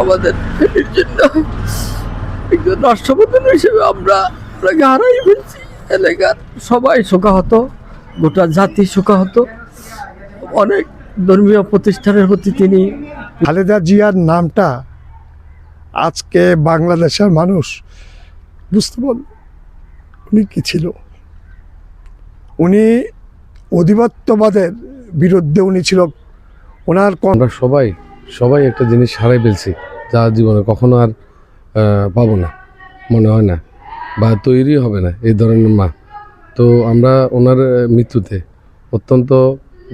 আমাদের ফ্যামিলির জন্য একজন রাষ্ট্রপ্রধান হিসেবে আমরা ওনাকে হারাই ফেলছি। এলাকার সবাই শোকাহত, গোটা জাতি শোকাহত। অনেক ধর্মীয় প্রতিষ্ঠানের প্রতি তিনি খালেদা জিয়ার নামটা আজকে বাংলাদেশের মানুষ বুঝতে পারল উনি কী ছিল। উনি অধিপত্যবাদের বিরুদ্ধে উনি ছিল। ওনার আমরা সবাই একটা জিনিস হারাই ফেলছি, যা জীবনে কখনো আর পাবো না, মনে হয় না, বা তৈরি হবে না এই ধরনের মা। তো আমরা ওনার মৃত্যুতে অত্যন্ত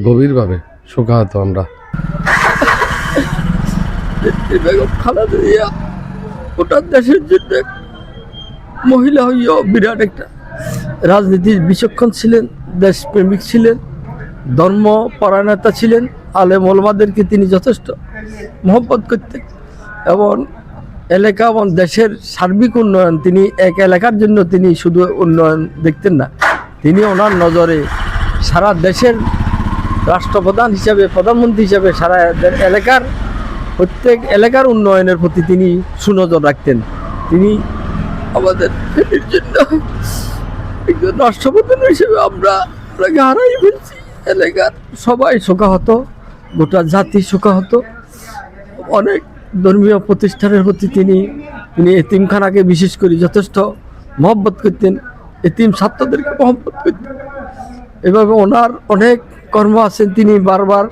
গভীরভাবে শোকাহত। আমরা বেগম খালেদা জিয়া গোটা দেশের জন্য মহিলা হইয়াও বিরাট একটা রাজনীতির বিচক্ষণ ছিলেন, দেশপ্রেমিক ছিলেন, ধর্মপরায়ণতা ছিলেন। আলেম ওলামাদেরকে তিনি যথেষ্ট মহব্বত করতেন এবং এলাকা এবং দেশের সার্বিক উন্নয়ন, তিনি এক এলাকার জন্য তিনি শুধু উন্নয়ন দেখতেন না, তিনি ওনার নজরে সারা দেশের রাষ্ট্রপ্রধান হিসাবে, প্রধানমন্ত্রী হিসাবে সারা এলাকার প্রত্যেক এলাকার উন্নয়নের প্রতি তিনি সুনজর রাখতেন। তিনি আমাদের ফ্যামিলির জন্য একজন রাষ্ট্রপ্রধান হিসেবে আমরা ওনাকে হারাই ফেলছি। এলাকার সবাই শোকাহত, গোটা জাতি শোকাহত। অনেক ধর্মীয় প্রতিষ্ঠানের প্রতি তিনি এতিমখানাকে বিশেষ করে যথেষ্ট মহব্বত করতেন, এতিম ছাত্রদেরকে মহব্বত করতেন। এভাবে ওনার অনেক কর্ম আছেন। তিনি বারবার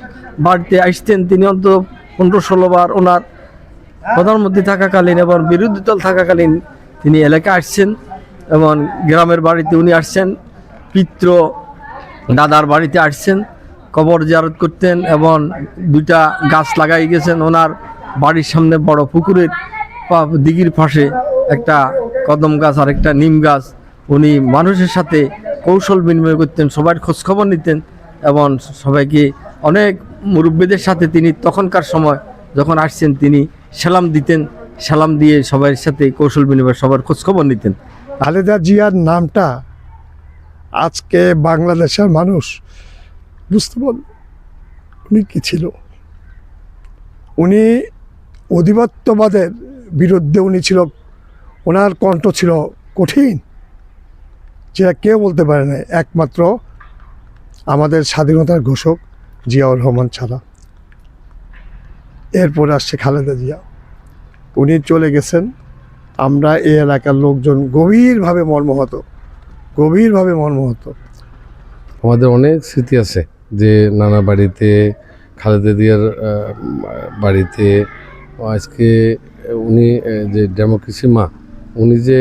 বাড়িতে আসতেন। তিনি অন্তত 15-16 বার ওনার প্রধানমন্ত্রী থাকাকালীন এবং বিরোধী দল থাকাকালীন তিনি এলাকায় আসছেন এবং গ্রামের বাড়িতে উনি আসছেন, পিতৃ দাদার বাড়িতে আসছেন, কবর জিয়ারত করতেন এবং 2টা গাছ লাগাই গেছেন। ওনার বাড়ির সামনে বড় পুকুরের দিঘির পাশে একটা কদম গাছ আর একটা নিম গাছ। উনি মানুষের সাথে কৌশল বিনিময় করতেন, সবার খোঁজখবর নিতেন এবং সবাইকে, অনেক মুরব্বীদের সাথে তিনি তখনকার সময় যখন আসছেন তিনি সালাম দিতেন, সালাম দিয়ে সবার সাথে কৌশল বিনিময়, সবার খোঁজখবর নিতেন। খালেদা জিয়ার নামটা আজকে বাংলাদেশের মানুষ বুঝতে পারল উনি কী ছিল। উনি অধিপত্যবাদের বিরুদ্ধে উনি ছিল। ওনার কণ্ঠ ছিল কঠিন, যেটা কেউ বলতে পারে না, একমাত্র আমাদের স্বাধীনতার ঘোষক জিয়াউর রহমান ছাড়া। এরপর আসছে খালেদা জিয়া, উনি চলে গেছেন। আমরা এই এলাকার লোকজন গভীরভাবে মর্মাহত। আমাদের অনেক স্মৃতি আছে যে নানা বাড়িতে, খালেদা জিয়ার বাড়িতে। আজকে উনি যে ডেমোক্রেসি মা, উনি যে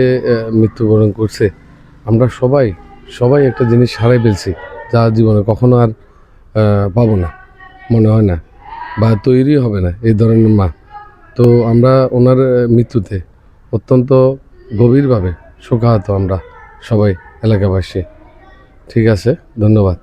মৃত্যুবরণ করছে, আমরা সবাই একটা জিনিস হারাই ফেলছি, যা জীবনে কখনো আর পাবো না, মনে হয় না, বা তৈরি হবে না এই ধরনের মা। তো আমরা ওনার মৃত্যুতে অত্যন্ত গভীরভাবে শোকাহত আমরা সবাই এলাকাবাসী। ঠিক আছে, ধন্যবাদ।